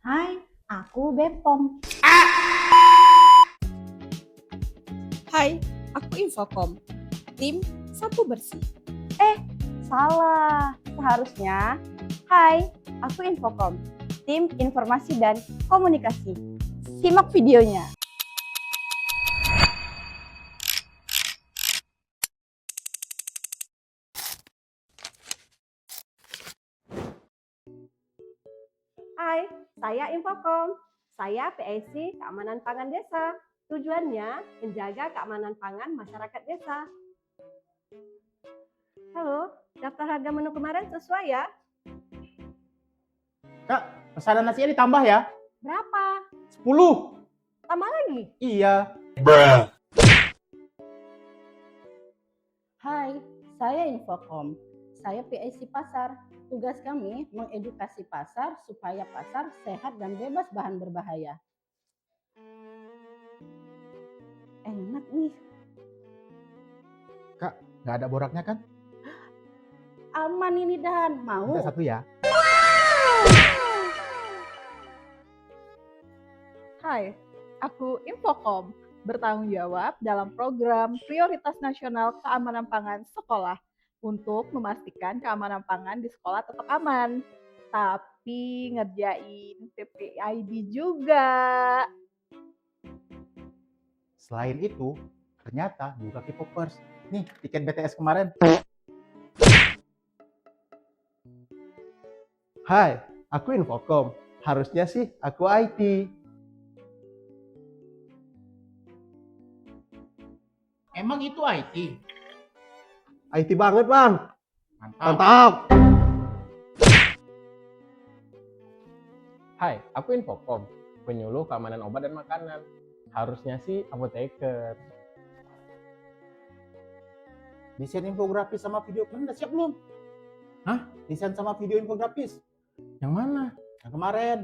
Hai, aku Bepom. Hai, aku Infocom, tim Satu Bersih. Salah, seharusnya hai, aku Infocom, tim informasi dan komunikasi. Simak videonya. Hai, saya Infocom. Saya PIC Keamanan Pangan Desa. Tujuannya menjaga keamanan pangan masyarakat desa. Halo, daftar harga menu kemarin sesuai ya? Kak, pesanan nasinya ditambah ya? Berapa? 10. Tambah lagi? Iya. Hai, saya Infocom. Saya PIC Pasar. Tugas kami mengedukasi pasar supaya pasar sehat dan bebas bahan berbahaya. Enak nih, Kak, nggak ada boraknya kan? aman ini Dan. Mau? Minta satu ya. Hai, aku Infocom, bertanggung jawab dalam program Prioritas Nasional Keamanan Pangan Sekolah untuk memastikan keamanan pangan di sekolah tetap aman. Tapi ngerjain PPID juga. Selain itu, ternyata juga K-popers. Nih, tiket BTS kemarin. Hai, aku Infocom. Harusnya sih aku IT. Emang itu IT? IT banget, Bang. Mantap. Mantap. Hai, aku Infocom, penyuluh keamanan obat dan makanan. Harusnya sih apoteker. Desain infografis sama video kalian udah siap belum? Hah? Desain sama video infografis? Yang mana? Yang kemarin.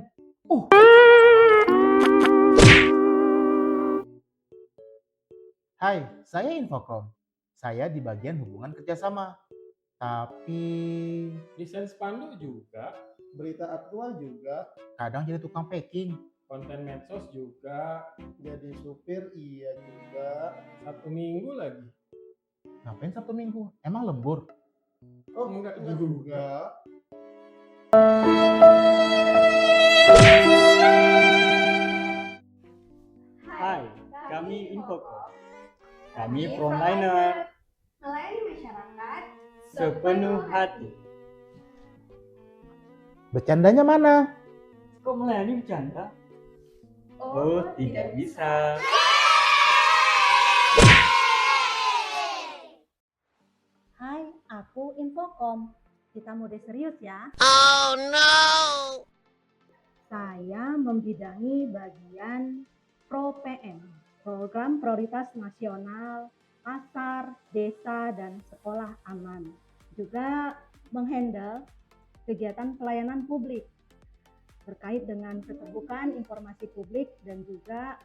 Hai, saya Infocom. Saya di bagian hubungan kerjasama. Tapi Desain spanduk juga, berita aktual juga. Kadang jadi tukang packing. konten medsos juga, Jadi supir iya juga. Sabtu Minggu lagi. Ngapain Sabtu Minggu? Emang lembur? Oh, enggak juga. Hai, kami Infocom. Kami frontliner melayani masyarakat sepenuh hati. Bercandanya mana? Kok melayani bercanda? Oh, tidak bisa. Hai, aku Infocom. Kita mode serius ya. Saya membidangi bagian Pro-PM, Program Prioritas Nasional, Pasar, Desa, dan Sekolah Aman. Juga menghandle kegiatan pelayanan publik terkait dengan keterbukaan informasi publik dan juga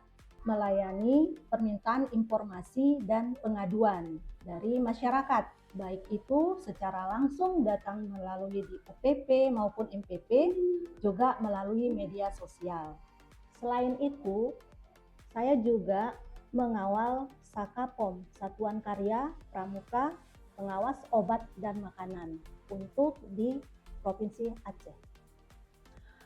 melayani permintaan informasi dan pengaduan dari masyarakat, baik itu secara langsung datang melalui di OPP maupun MPP, juga melalui media sosial. Selain itu, saya juga mengawal Sakapom, Satuan Karya Pramuka Pengawas Obat dan Makanan untuk di Provinsi Aceh.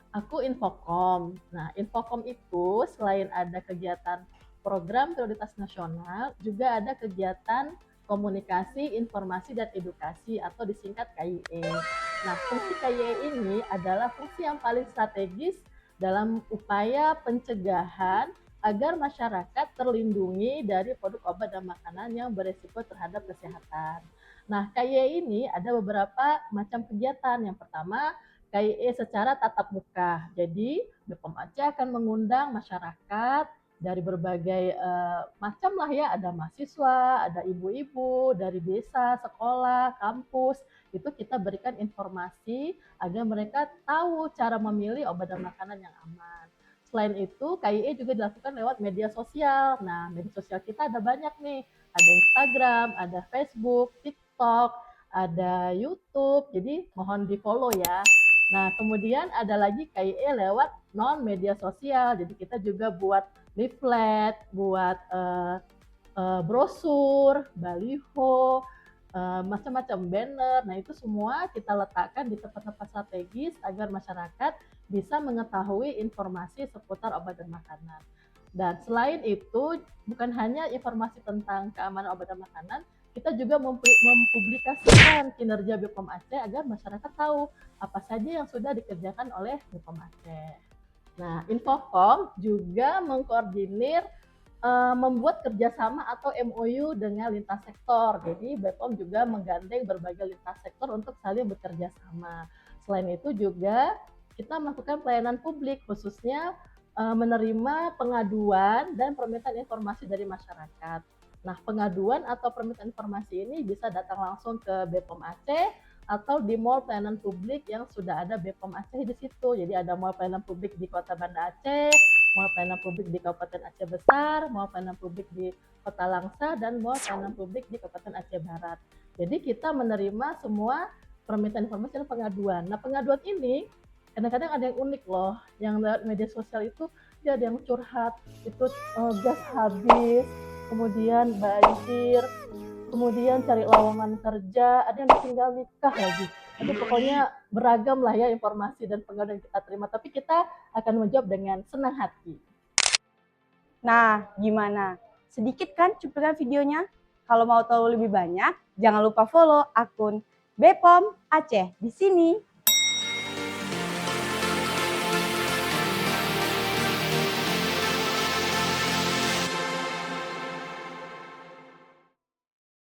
Aku Infocom. Nah, Infocom itu selain ada kegiatan program prioritas nasional, juga ada kegiatan komunikasi, informasi, dan edukasi atau disingkat KIE. Nah, fungsi KIE ini adalah fungsi yang paling strategis dalam upaya pencegahan agar masyarakat terlindungi dari produk obat dan makanan yang beresiko terhadap kesehatan. Nah, KIE ini ada beberapa macam kegiatan. Yang pertama, KIE secara tatap muka. Jadi Bepom Aceh akan mengundang masyarakat dari berbagai macam lah ya, ada mahasiswa, ada ibu-ibu dari desa, sekolah, kampus. Itu kita berikan informasi agar mereka tahu cara memilih obat dan makanan yang aman. Selain itu, KIE juga dilakukan lewat media sosial. Nah, media sosial kita ada banyak nih. Ada Instagram, ada Facebook, TikTok, ada YouTube. Jadi mohon di-follow ya. Nah, kemudian ada lagi KIE lewat non media sosial. Jadi kita juga buat leaflet, buat brosur, baliho, macam-macam banner. Nah, itu semua kita letakkan di tempat-tempat strategis agar masyarakat bisa mengetahui informasi seputar obat dan makanan. Dan selain itu, bukan hanya informasi tentang keamanan obat dan makanan, kita juga mempublikasikan kinerja BPOM Aceh agar masyarakat tahu apa saja yang sudah dikerjakan oleh BPOM Aceh. Nah, Infocom juga mengkoordinir membuat kerjasama atau MOU dengan lintas sektor. Jadi BPOM juga menggandeng berbagai lintas sektor untuk saling bekerja sama. Selain itu juga kita melakukan pelayanan publik, khususnya menerima pengaduan dan permintaan informasi dari masyarakat. Nah, pengaduan atau permintaan informasi ini bisa datang langsung ke BPOM Aceh atau di mall pelayanan publik yang sudah ada BPOM Aceh di situ. Jadi ada mall pelayanan publik di Kota Banda Aceh, mall pelayanan publik di Kabupaten Aceh Besar, mall pelayanan publik di Kota Langsa, dan mall pelayanan publik di Kabupaten Aceh Barat. Jadi kita menerima semua permintaan informasi dan pengaduan. Nah, pengaduan ini kadang-kadang ada yang unik loh, yang lewat media sosial itu dia ada yang curhat, itu gas habis, kemudian banjir, kemudian cari lowongan kerja, ada yang tinggal nikah lagi. Tapi pokoknya beragam lah ya informasi dan pengaduan yang kita terima. Tapi kita akan menjawab dengan senang hati. Nah, gimana? Sedikit kan cuplikan videonya? Kalau mau tahu lebih banyak, jangan lupa follow akun BPOM Aceh di sini.